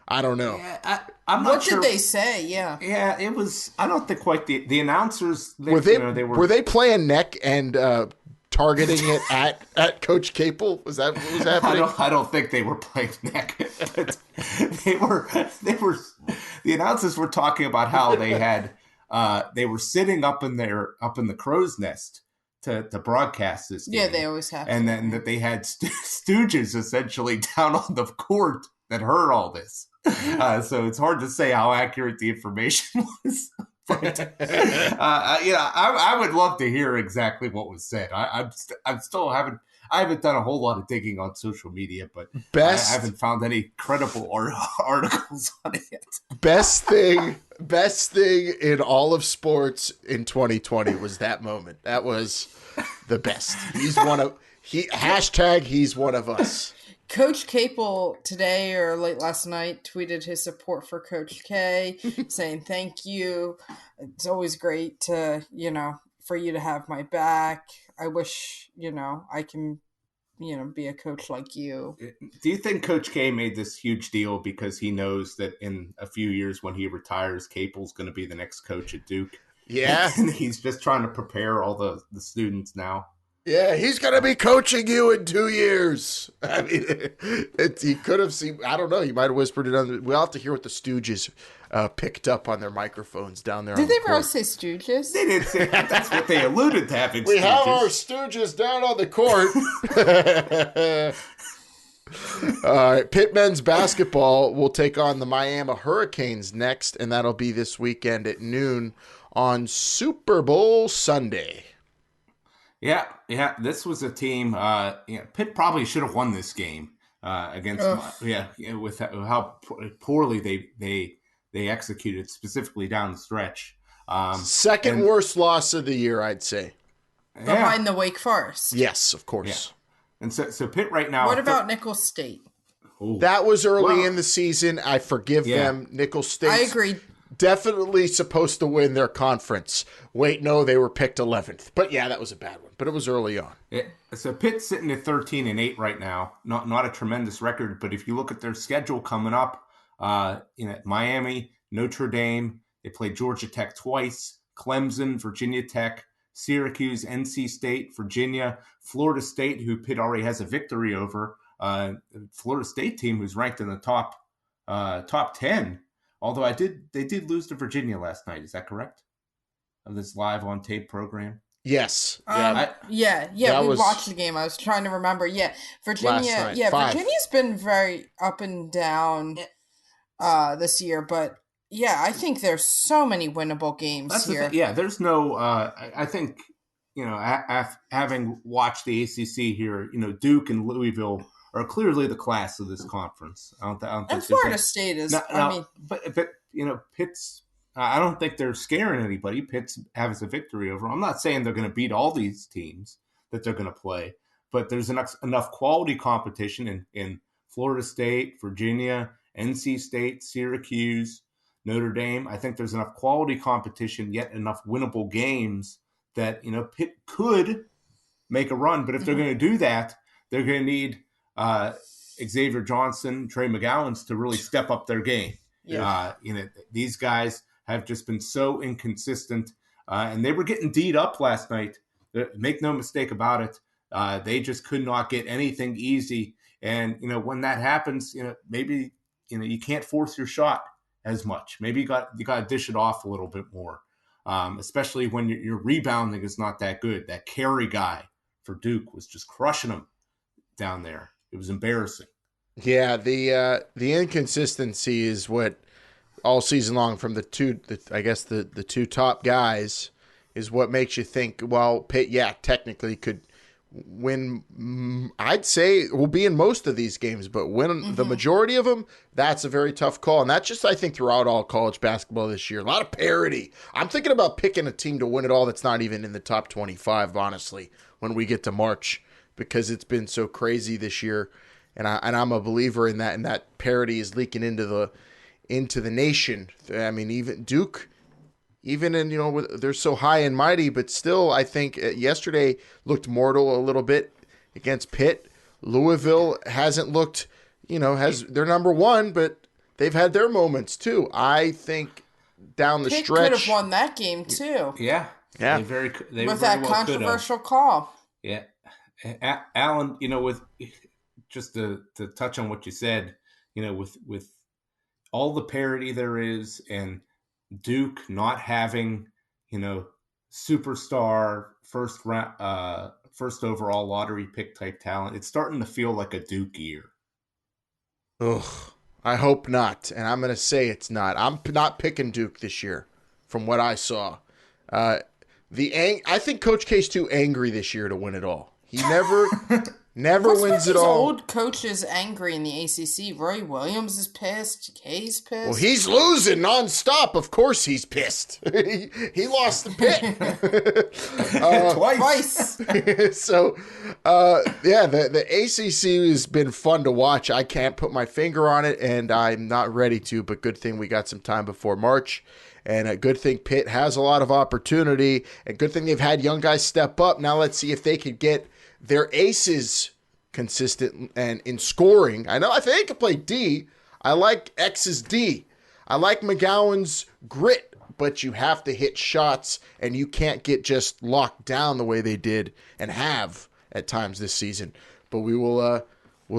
I don't know. Yeah, I'm not sure. What did they say? Yeah. Yeah, it was. I don't think quite the announcers. Were they playing neck and targeting it at Coach Capel? Was that what was happening? I don't think they were playing neck. But they were. The announcers were talking about how they were sitting up in the crow's nest to broadcast this game. Yeah, they always have. And then that they had stooges essentially down on the court that heard all this. So it's hard to say how accurate the information was. But I would love to hear exactly what was said. I haven't done a whole lot of digging on social media, but I haven't found any credible articles on it. Best thing in all of sports in 2020 was that moment. That was the best. He's one of us. Coach Capel today or late last night tweeted his support for Coach K, saying thank you. It's always great to, for you to have my back. I wish, I can, be a coach like you. Do you think Coach K made this huge deal because he knows that in a few years when he retires, Capel's going to be the next coach at Duke? Yeah. And he's just trying to prepare all the students now. Yeah, he's going to be coaching you in 2 years. I mean, he could have seen, I don't know, he might have whispered it. We'll have to hear what the Stooges picked up on their microphones down there. Did they ever say Stooges? They didn't say that. That's what they alluded to having. We have our Stooges down on the court. All right, Pitt men's basketball will take on the Miami Hurricanes next, and that'll be this weekend at noon on Super Bowl Sunday. Yeah. This was a team. Pitt probably should have won this game against. With how poorly they executed, specifically down the stretch. Second worst loss of the year, I'd say. Behind the Wake Forest. Yes, of course. Yeah. And so Pitt right now. What about Nicholls State? That was early in the season. I forgive them. Nicholls State. I agree. definitely supposed to win their conference. Wait, no, they were picked 11th. But yeah, that was a bad one. But it was early on. Yeah, so Pitt's sitting at 13-8 right now. Not a tremendous record, but if you look at their schedule coming up, Miami, Notre Dame, they play Georgia Tech twice, Clemson, Virginia Tech, Syracuse, NC State, Virginia, Florida State, who Pitt already has a victory over, Florida State team who's ranked in the top 10. Although they did lose to Virginia last night. Is that correct? Of this live on tape program. Yes. We watched the game. I was trying to remember. Yeah, Virginia. Yeah, 5. Virginia's been very up and down this year, but yeah, I think there's so many winnable games here. There's no. I think having watched the ACC here, Duke and Louisville are clearly the class of this conference. I don't think and Florida State is. But Pitt's. I don't think they're scaring anybody. Pitt has a victory over them. I'm not saying they're going to beat all these teams that they're going to play, but there's enough quality competition in Florida State, Virginia, NC State, Syracuse, Notre Dame. I think there's enough quality competition, yet enough winnable games that Pitt could make a run. But if they're going to do that, they're going to need Xavier Johnson, Trey McGowens to really step up their game. Yeah. These guys have just been so inconsistent, and they were getting D'd up last night. Make no mistake about it. They just could not get anything easy. And, when that happens, maybe, you can't force your shot as much. Maybe you got to dish it off a little bit more, especially when your rebounding is not that good. That carry guy for Duke was just crushing them down there. It was embarrassing. Yeah, the inconsistency is what all season long from the two top guys is what makes you think, well, Pitt, technically could win. I'd say will be in most of these games, but win the majority of them, that's a very tough call. And that's just, I think, throughout all college basketball this year. A lot of parity. I'm thinking about picking a team to win it all that's not even in the top 25, honestly, when we get to March, because it's been so crazy this year. And I'm a believer in that, and that parity is leaking into the nation. I mean, even Duke, they're so high and mighty, but still, I think yesterday looked mortal a little bit against Pitt. Louisville hasn't looked, they're number one, but they've had their moments too. I think down the Pitt stretch, could have won that game too. Yeah. They with that controversial call. Yeah, Alan, with. Just to touch on what you said, with all the parity there is, and Duke not having, superstar first overall lottery pick type talent, it's starting to feel like a Duke year. Ugh, I hope not, and I'm going to say it's not. I'm not picking Duke this year, from what I saw. I think Coach K's too angry this year to win it all. He never wins it all. Old coach is angry in the ACC. Roy Williams is pissed. Kay's pissed. Well, he's losing nonstop. Of course he's pissed. He lost the Pitt. Twice. So, the ACC has been fun to watch. I can't put my finger on it, and I'm not ready to, but good thing we got some time before March. And a good thing Pitt has a lot of opportunity. And good thing they've had young guys step up. Now let's see if they could get their aces consistent and in scoring. I think they can play D. I like X's D. I like McGowan's grit, but you have to hit shots, and you can't get just locked down the way they did and have at times this season. But we'll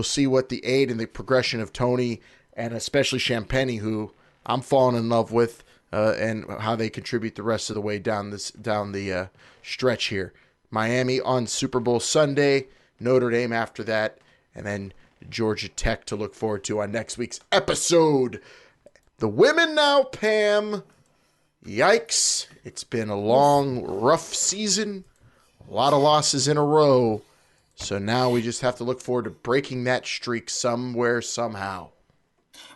see what the aid and the progression of Tony and especially Champagny, who I'm falling in love with, and how they contribute the rest of the way down the stretch here. Miami on Super Bowl Sunday, Notre Dame after that, and then Georgia Tech to look forward to on next week's episode. The women now, Pam. Yikes. It's been a long, rough season. A lot of losses in a row. So now we just have to look forward to breaking that streak somewhere, somehow.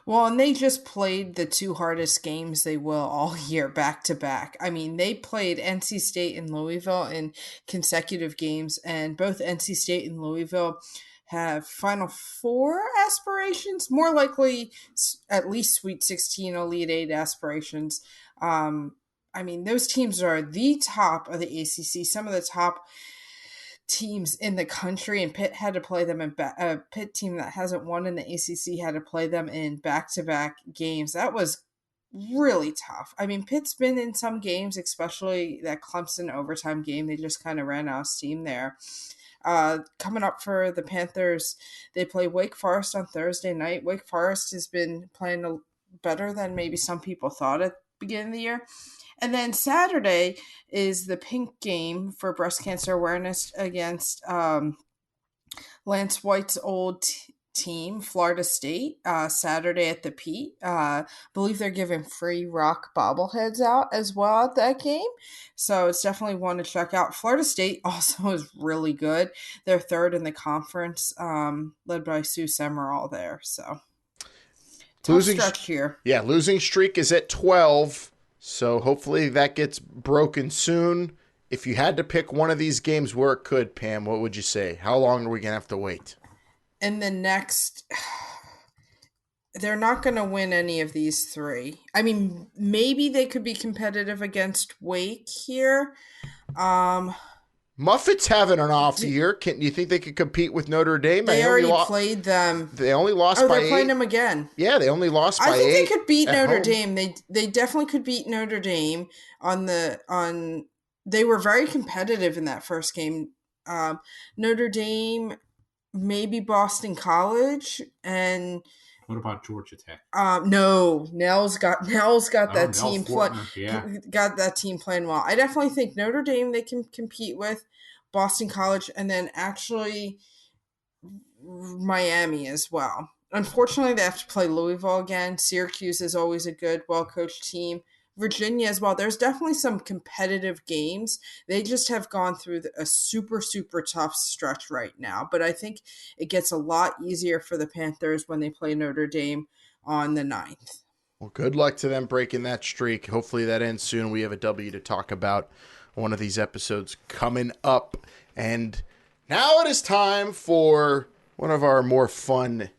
Well, and they just played the two hardest games they will all year back to back. I mean, they played NC State and Louisville in consecutive games, and both NC State and Louisville have Final Four aspirations, more likely at least Sweet 16, Elite 8 aspirations. I mean, those teams are the top of the ACC, some of the top teams in the country, and Pitt had to play them in a Pitt team that hasn't won in the ACC had to play them in back-to-back games. That was really tough. I mean, Pitt's been in some games, especially that Clemson overtime game. They just kind of ran out of steam there. Coming up for the Panthers, they play Wake Forest on Thursday night. Wake Forest has been playing better than maybe some people thought at the beginning of the year. And then Saturday is the pink game for breast cancer awareness against Lance White's old team, Florida State, Saturday at the Pitt. I believe they're giving free rock bobbleheads out as well at that game. So it's definitely one to check out. Florida State also is really good. They're third in the conference, led by Sue Semmerall there. So losing stretch here. Yeah, losing streak is at 12. So hopefully that gets broken soon. If you had to pick one of these games where it could, Pam, what would you say? How long are we going to have to wait? In the next, they're not going to win any of these three. I mean, maybe they could be competitive against Wake here. Muffet's having an off year. Do you think they could compete with Notre Dame? They already played them. They only lost by 8. They're playing them again. Yeah, they only lost by 8. I think they could beat Notre Dame. They definitely could beat Notre Dame they were very competitive in that first game. Notre Dame, maybe Boston College, and what about Georgia Tech? No, Nell's got that team got that team playing well. I definitely think Notre Dame they can compete with, Boston College, and then actually Miami as well. Unfortunately, they have to play Louisville again. Syracuse is always a good, well-coached team. Virginia as well. There's definitely some competitive games. They just have gone through a super, super tough stretch right now. But I think it gets a lot easier for the Panthers when they play Notre Dame on the 9th. Well, good luck to them breaking that streak. Hopefully that ends soon. We have a W to talk about one of these episodes coming up. And now it is time for one of our more fun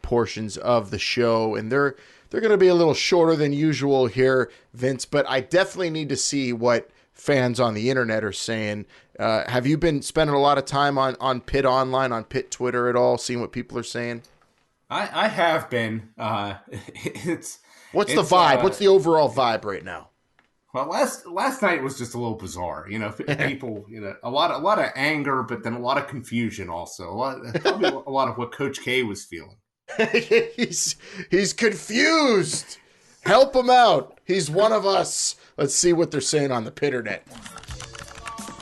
portions of the show. And they're going to be a little shorter than usual here, Vince, but I definitely need to see what fans on the internet are saying. Have you been spending a lot of time on Pitt Online, on Pitt Twitter at all, seeing what people are saying? I have been. What's the vibe? What's the overall vibe right now? Well, last night was just a little bizarre. People, a lot of anger, but then a lot of confusion also. Probably a lot of what Coach K was feeling. He's confused. Help him out. He's one of us. Let's see what they're saying on the Pitternet.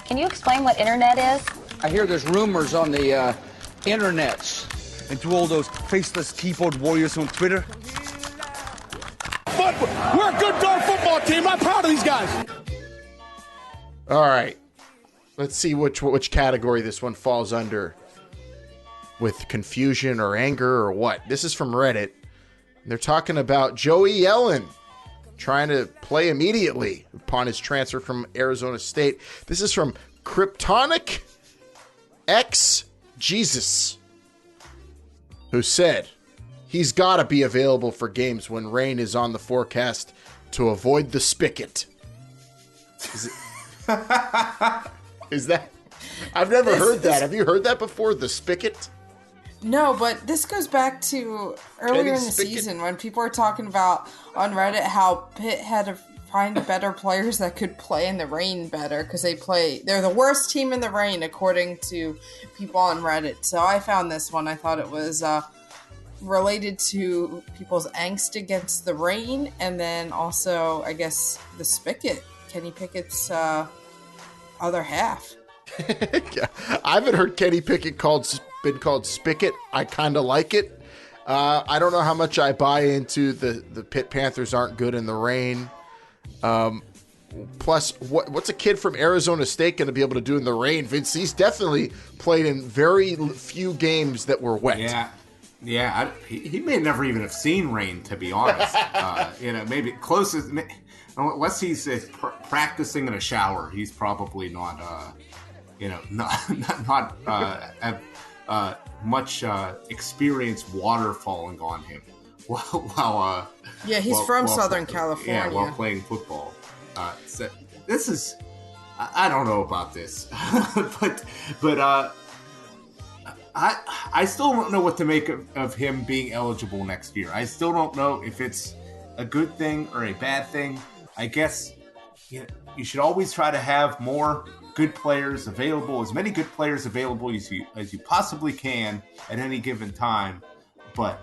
Can you explain what internet is? I hear there's rumors on the internets. And to all those faceless keyboard warriors on Twitter. But we're a good darn football team. I'm proud of these guys. All right. Let's see which category this one falls under. With confusion or anger or what. This is from Reddit. They're talking about Joey Yellen trying to play immediately upon his transfer from Arizona State. This is from Kryptonic X Jesus, who said he's got to be available for games when rain is on the forecast to avoid the spigot. Is that? I've never heard that. Have you heard that before? The spigot? No, but this goes back to earlier in the season when people were talking about on Reddit how Pitt had to find better players that could play in the rain better because they're the worst team in the rain according to people on Reddit. So I found this one. I thought it was related to people's angst against the rain, and then also, I guess, the spigot, Kenny Pickett's other half. I haven't heard Kenny Pickett been called spigot. I kind of like it. I don't know how much I buy into the Pitt Panthers aren't good in the rain. Plus, what's a kid from Arizona State going to be able to do in the rain? Vince, he's definitely played in very few games that were wet. Yeah. He may never even have seen rain, to be honest. Maybe closest, unless he's practicing in a shower, he's probably not much experienced water falling on him while he's from Southern California. Yeah, while playing football. So this is, I don't know about this, but I still don't know what to make of him being eligible next year. I still don't know if it's a good thing or a bad thing. I guess you should always try to have more good players available, as many good players available as you possibly can at any given time. But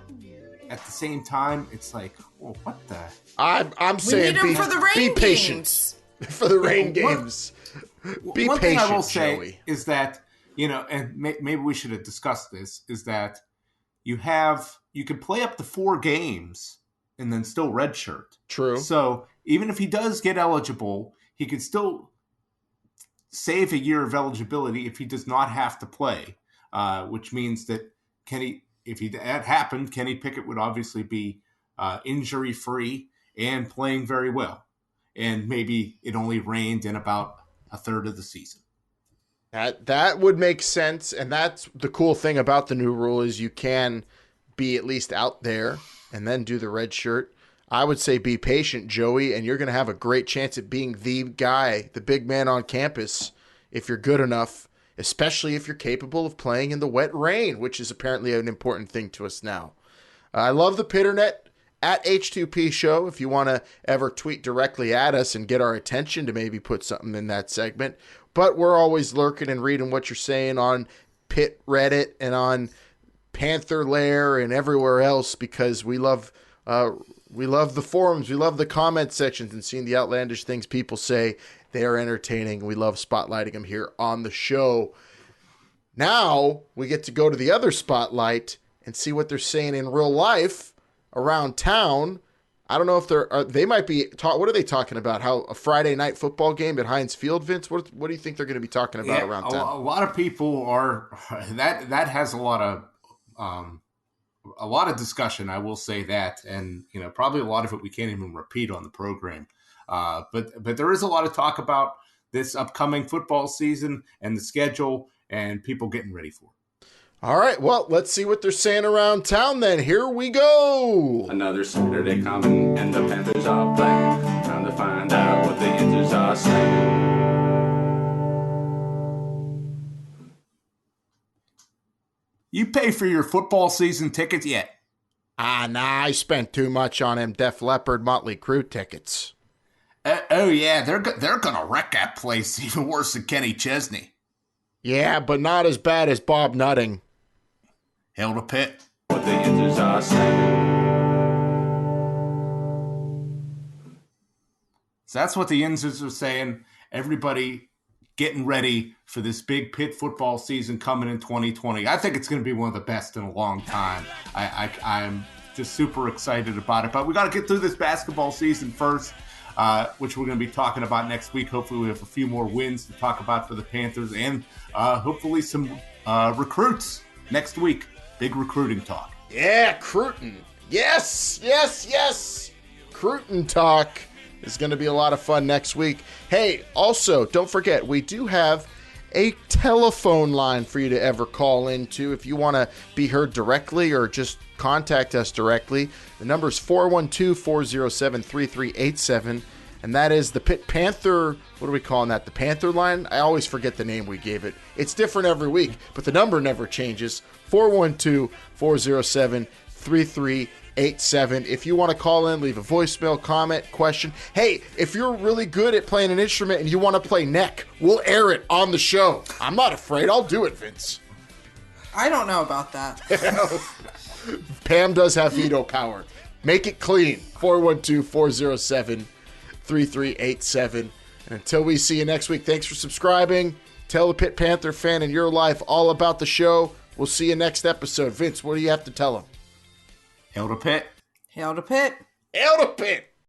at the same time, it's like, well, what the? I'm saying be patient for the rain games. Be one patient, thing I will Joey. say is that, and maybe we should have discussed this, is that you can play up to 4 games and then still redshirt. True. So even if he does get eligible, he can still save a year of eligibility if he does not have to play, which means that if that happened, Kenny Pickett would obviously be injury-free and playing very well. And maybe it only rained in about a third of the season. That would make sense, and that's the cool thing about the new rule is you can be at least out there and then do the red shirt. I would say be patient, Joey, and you're going to have a great chance at being the guy, the big man on campus, if you're good enough, especially if you're capable of playing in the wet rain, which is apparently an important thing to us now. I love the Pitternet at H2P Show. If you want to ever tweet directly at us and get our attention to maybe put something in that segment. But we're always lurking and reading what you're saying on Pitt Reddit and on Panther Lair and everywhere else because we love the forums. We love the comment sections and seeing the outlandish things people say. They are entertaining. We love spotlighting them here on the show. Now we get to go to the other spotlight and see what they're saying in real life around town. I don't know if they might be what are they talking about? How a Friday night football game at Heinz Field, Vince? What do you think they're going to be talking about around town? A lot of people are that has a lot of discussion. I will say that, and probably a lot of it we can't even repeat on the program. But there is a lot of talk about this upcoming football season and the schedule and people getting ready for it. All right, well, let's see what they're saying around town then. Here we go. Another Saturday coming, and the Panthers are playing. Time to find out what the answers are saying. You pay for your football season tickets yet? Nah, I spent too much on them Def Leppard Motley Crue tickets. Oh, yeah, they're going to wreck that place even worse than Kenny Chesney. Yeah, but not as bad as Bob Nutting. Hell to Pitt. What the answers are saying. So that's what the answers are saying. Everybody getting ready for this big Pitt football season coming in 2020. I think it's going to be one of the best in a long time. I'm just super excited about it. But we got to get through this basketball season first, which we're going to be talking about next week. Hopefully we have a few more wins to talk about for the Panthers and hopefully some recruits next week. Big recruiting talk. Yeah, Cruton. Yes. Cruton talk is going to be a lot of fun next week. Hey, also, don't forget, we do have a telephone line for you to ever call into if you want to be heard directly or just contact us directly. The number is 412-407-3387, and that is the Pitt Panther. What are we calling that? The Panther line? I always forget the name we gave it. It's different every week, but the number never changes. 412-407-3387. If you want to call in, leave a voicemail, comment, question. Hey, if you're really good at playing an instrument and you want to play neck, we'll air it on the show. I'm not afraid. I'll do it, Vince. I don't know about that. Pam does have veto power. Make it clean. 412-407-3387. And until we see you next week, thanks for subscribing. Tell the Pitt Panther fan in your life all about the show. We'll see you next episode. Vince, what do you have to tell them? Hail to Pitt. Hail to Pitt. Hail to Pitt.